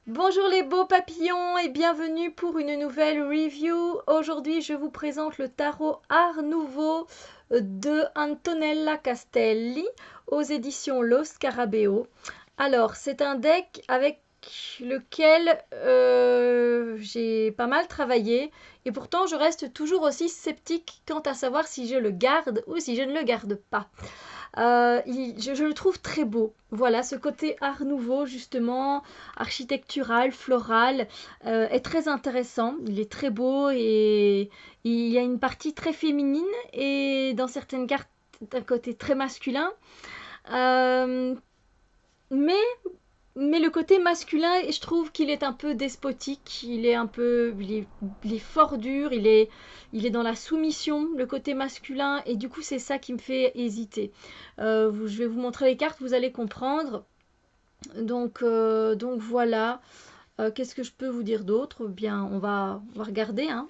Bonjour les beaux papillons et bienvenue pour une nouvelle review. Aujourd'hui, je vous présente le tarot Art Nouveau de Antonella Castelli aux éditions Lo Scarabeo. Alors, c'est un deck avec lequel j'ai pas mal travaillé et pourtant je reste toujours aussi sceptique quant à savoir si je le garde ou si je ne le garde pas. Je le trouve très beau. Voilà, ce côté art nouveau, justement, architectural, floral, est très intéressant. Il est très beau et il y a une partie très féminine et dans certaines cartes, un côté très masculin. Euh, mais mais le côté masculin, je trouve qu'il est un peu despotique, il est fort dur, il est dans la soumission, le côté masculin, et du coup c'est ça qui me fait hésiter. Je vais vous montrer les cartes, vous allez comprendre. Donc voilà. Qu'est-ce que je peux vous dire d'autre? Bien, on va regarder, hein.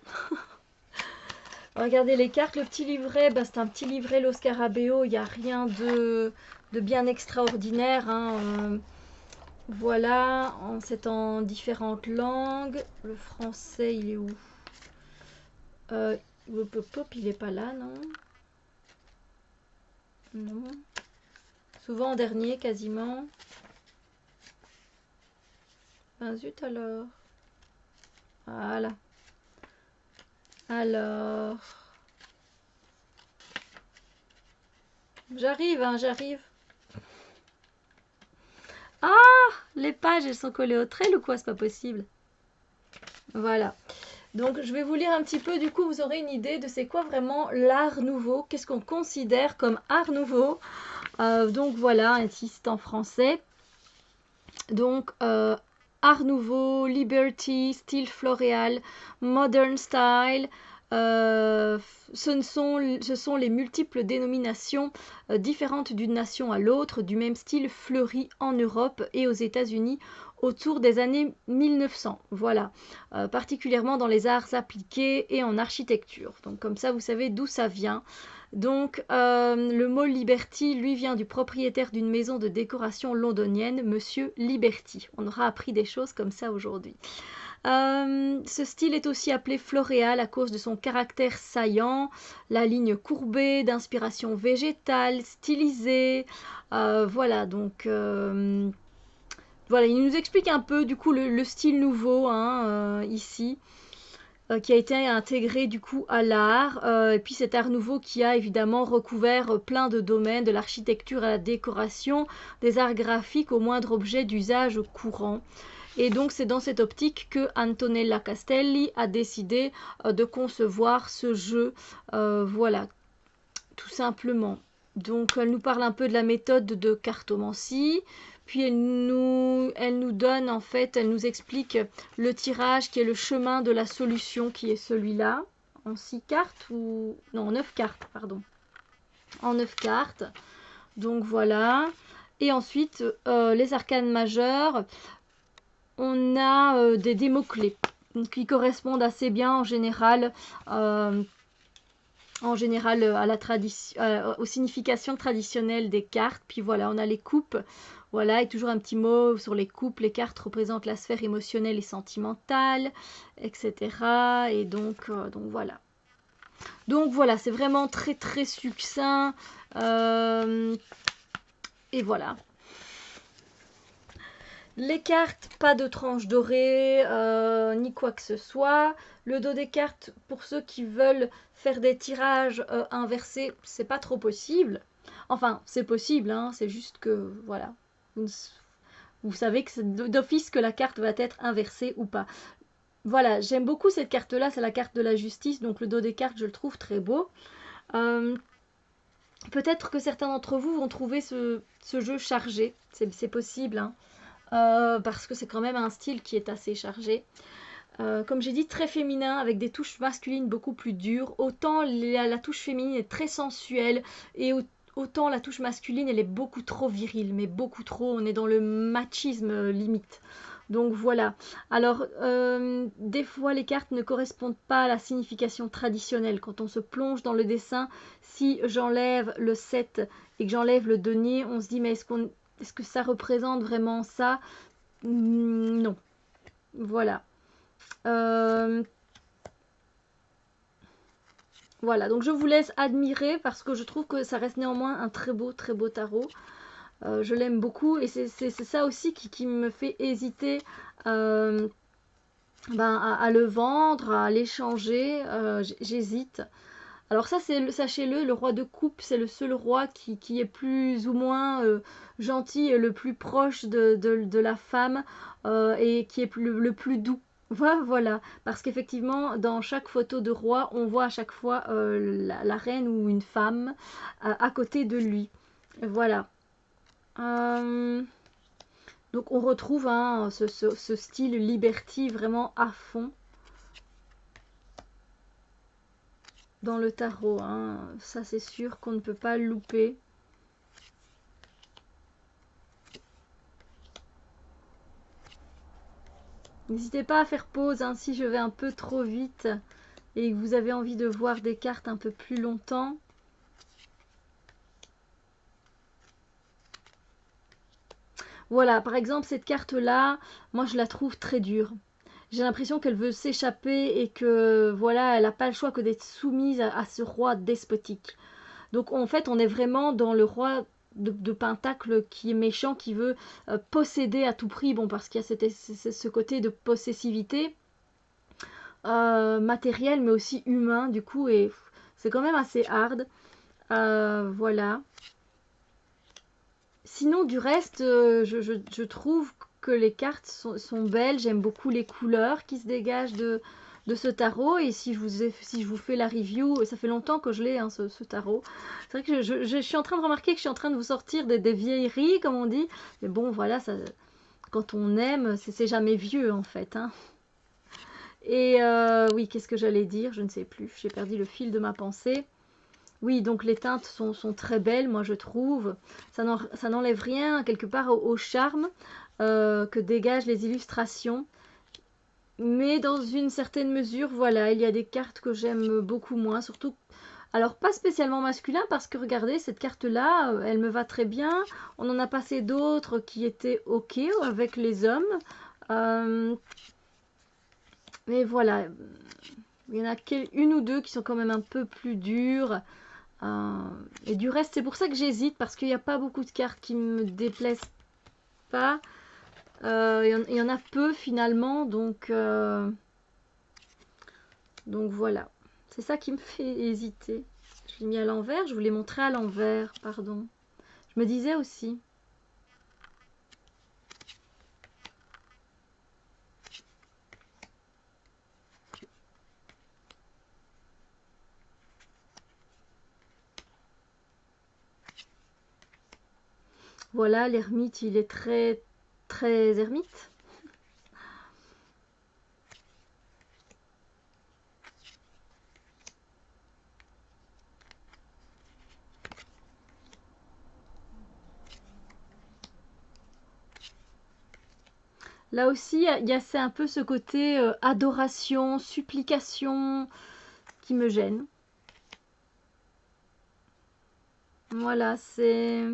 On va regarder les cartes. Le petit livret, bah, c'est un petit livret Lo Scarabeo, il n'y a rien de bien extraordinaire, hein. Voilà, c'est en différentes langues. Le français, il est où? euh, il est pas là, non? Non. Souvent en dernier, quasiment. Ben zut alors. Voilà. Alors. J'arrive, hein, j'arrive. Ah! Les pages, elles sont collées au trait ou quoi? C'est pas possible. Voilà. Donc je vais vous lire un petit peu, du coup vous aurez une idée de c'est quoi vraiment l'art nouveau, qu'est-ce qu'on considère comme art nouveau. Donc voilà, un titre en français. Donc art nouveau, liberty, style floréal, modern style. Ce sont les multiples dénominations différentes d'une nation à l'autre du même style fleuri en Europe et aux États-Unis autour des années 1900. Voilà, particulièrement dans les arts appliqués et en architecture. Donc comme ça, vous savez d'où ça vient. Donc le mot Liberty, lui, vient du propriétaire d'une maison de décoration londonienne, Monsieur Liberty. On aura appris des choses comme ça aujourd'hui. Ce style est aussi appelé floréal à cause de son caractère saillant, la ligne courbée, d'inspiration végétale, stylisée. Voilà, donc voilà, il nous explique un peu du coup le style nouveau, hein, ici, qui a été intégré du coup à l'art, et puis cet art nouveau qui a évidemment recouvert plein de domaines, de l'architecture à la décoration, des arts graphiques au moindre objet d'usage courant. Et donc c'est dans cette optique que Antonella Castelli a décidé de concevoir ce jeu, voilà, tout simplement. Donc elle nous parle un peu de la méthode de cartomancie, puis elle nous donne en fait, elle nous explique le tirage qui est le chemin de la solution qui est celui-là, en 6 cartes, ou non, en 9 cartes, pardon, en 9 cartes. Donc voilà. Et ensuite, les arcanes majeures, on a des mots-clés qui correspondent assez bien en général à la tradition, aux significations traditionnelles des cartes. Puis voilà, on a les coupes. Voilà, et toujours un petit mot sur les coupes. Les cartes représentent la sphère émotionnelle et sentimentale, etc. Et donc voilà. Donc voilà, c'est vraiment très très succinct. Et voilà. Les cartes, pas de tranche dorée, ni quoi que ce soit. Le dos des cartes, pour ceux qui veulent faire des tirages inversés, c'est pas trop possible. Enfin, c'est possible, hein, c'est juste que, voilà. Vous savez que c'est d'office que la carte va être inversée ou pas. Voilà, j'aime beaucoup cette carte-là, c'est la carte de la justice, donc le dos des cartes, je le trouve très beau. Peut-être que certains d'entre vous vont trouver ce jeu chargé, c'est possible, hein. Parce que c'est quand même un style qui est assez chargé. Comme j'ai dit, très féminin, avec des touches masculines beaucoup plus dures. Autant la touche féminine est très sensuelle, et autant la touche masculine, elle est beaucoup trop virile, mais beaucoup trop, on est dans le machisme limite. Donc voilà. Alors, des fois, les cartes ne correspondent pas à la signification traditionnelle. Quand on se plonge dans le dessin, si j'enlève le 7 et que j'enlève le denier, on se dit, mais est-ce que ça représente vraiment ça? Non. Voilà. Voilà, donc je vous laisse admirer parce que je trouve que ça reste néanmoins un très beau tarot. Je l'aime beaucoup et c'est ça aussi qui me fait hésiter à le vendre, à l'échanger. J'hésite. Alors ça, sachez-le, le roi de coupe, c'est le seul roi qui est plus ou moins gentil et le plus proche de la femme et qui est le plus doux. Voilà, parce qu'effectivement, dans chaque photo de roi, on voit à chaque fois la reine ou une femme à côté de lui. Voilà. Donc on retrouve hein, ce style liberty vraiment à fond dans le tarot. Hein. Ça c'est sûr qu'on ne peut pas le louper. N'hésitez pas à faire pause hein, si je vais un peu trop vite et que vous avez envie de voir des cartes un peu plus longtemps. Voilà, par exemple, cette carte-là, moi je la trouve très dure. J'ai l'impression qu'elle veut s'échapper et que voilà, elle n'a pas le choix que d'être soumise à ce roi despotique. Donc en fait, on est vraiment dans le roi de Pentacle qui est méchant, qui veut posséder à tout prix, bon parce qu'il y a ce côté de possessivité matérielle mais aussi humain du coup et c'est quand même assez hard. Voilà. Sinon, du reste, je trouve que les cartes sont belles. J'aime beaucoup les couleurs qui se dégagent de ce tarot. Et si je vous fais la review, ça fait longtemps que je l'ai, hein, ce tarot. C'est vrai que je suis en train de remarquer que je suis en train de vous sortir des vieilleries, comme on dit. Mais bon, voilà, ça, quand on aime, c'est jamais vieux, en fait. Hein. Et oui, qu'est-ce que j'allais dire? Je ne sais plus. J'ai perdu le fil de ma pensée. Oui, donc les teintes sont très belles, moi je trouve. Ça n'enlève rien quelque part au charme que dégagent les illustrations. Mais dans une certaine mesure, voilà, il y a des cartes que j'aime beaucoup moins. Surtout, alors pas spécialement masculin, parce que regardez, cette carte-là, elle me va très bien. On en a passé d'autres qui étaient ok avec les hommes. Mais voilà, il y en a une ou deux qui sont quand même un peu plus dures. Et du reste, c'est pour ça que j'hésite, parce qu'il n'y a pas beaucoup de cartes qui me déplaisent pas. Il y en a peu finalement, donc voilà. C'est ça qui me fait hésiter. Je l'ai mis à l'envers, je vous l'ai montré à l'envers, pardon. Je me disais aussi. Voilà, l'ermite, il est très, très ermite. Là aussi, il y a c'est un peu ce côté adoration, supplication qui me gêne. Voilà, c'est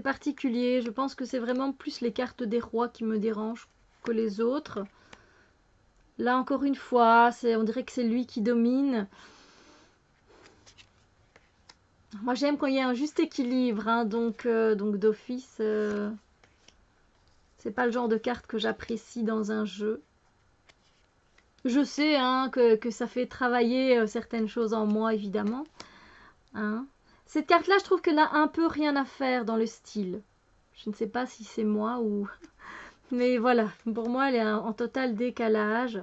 particulier. Je pense que c'est vraiment plus les cartes des rois qui me dérangent que les autres. Là, encore une fois, on dirait que c'est lui qui domine. Moi, j'aime quand il y a un juste équilibre, hein, donc d'office, c'est pas le genre de carte que j'apprécie dans un jeu. Je sais hein, que ça fait travailler certaines choses en moi, évidemment. Hein. Cette carte-là, je trouve qu'elle n'a un peu rien à faire dans le style. Je ne sais pas si c'est moi ou... Mais voilà, pour moi, elle est en total décalage.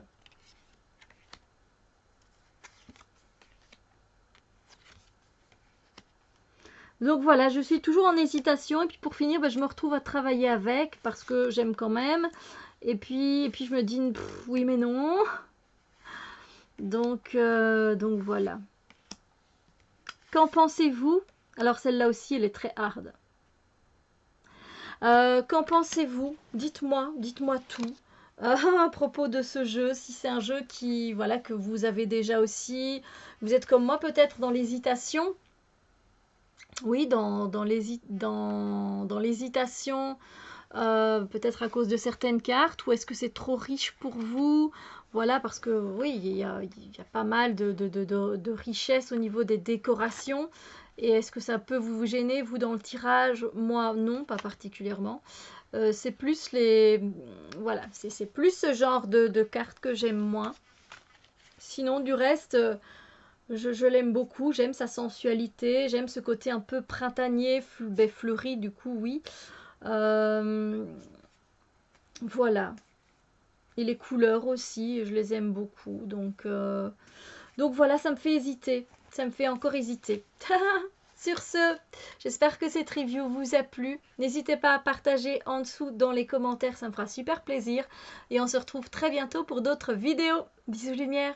Donc voilà, je suis toujours en hésitation. Et puis pour finir, je me retrouve à travailler avec parce que j'aime quand même. Et puis je me dis, oui mais non. Donc voilà. Qu'en pensez-vous? Alors celle-là aussi, elle est très hard. Qu'en pensez-vous? Dites-moi tout. À propos de ce jeu, si c'est un jeu voilà, que vous avez déjà aussi, vous êtes comme moi peut-être dans l'hésitation. Oui, dans l'hésitation peut-être à cause de certaines cartes, ou est-ce que c'est trop riche pour vous? Voilà, parce que oui, il y a pas mal de richesse au niveau des décorations. Et est-ce que ça peut vous gêner, vous, dans le tirage? Moi, non, pas particulièrement. C'est plus les... Voilà, c'est plus ce genre de cartes que j'aime moins. Sinon, du reste, je l'aime beaucoup. J'aime sa sensualité. J'aime ce côté un peu printanier, fleuri, du coup, oui. Voilà. Et les couleurs aussi, je les aime beaucoup. Donc voilà, ça me fait hésiter. Ça me fait encore hésiter. Sur ce, j'espère que cette review vous a plu. N'hésitez pas à partager en dessous dans les commentaires, ça me fera super plaisir. Et on se retrouve très bientôt pour d'autres vidéos. Bisous lumière.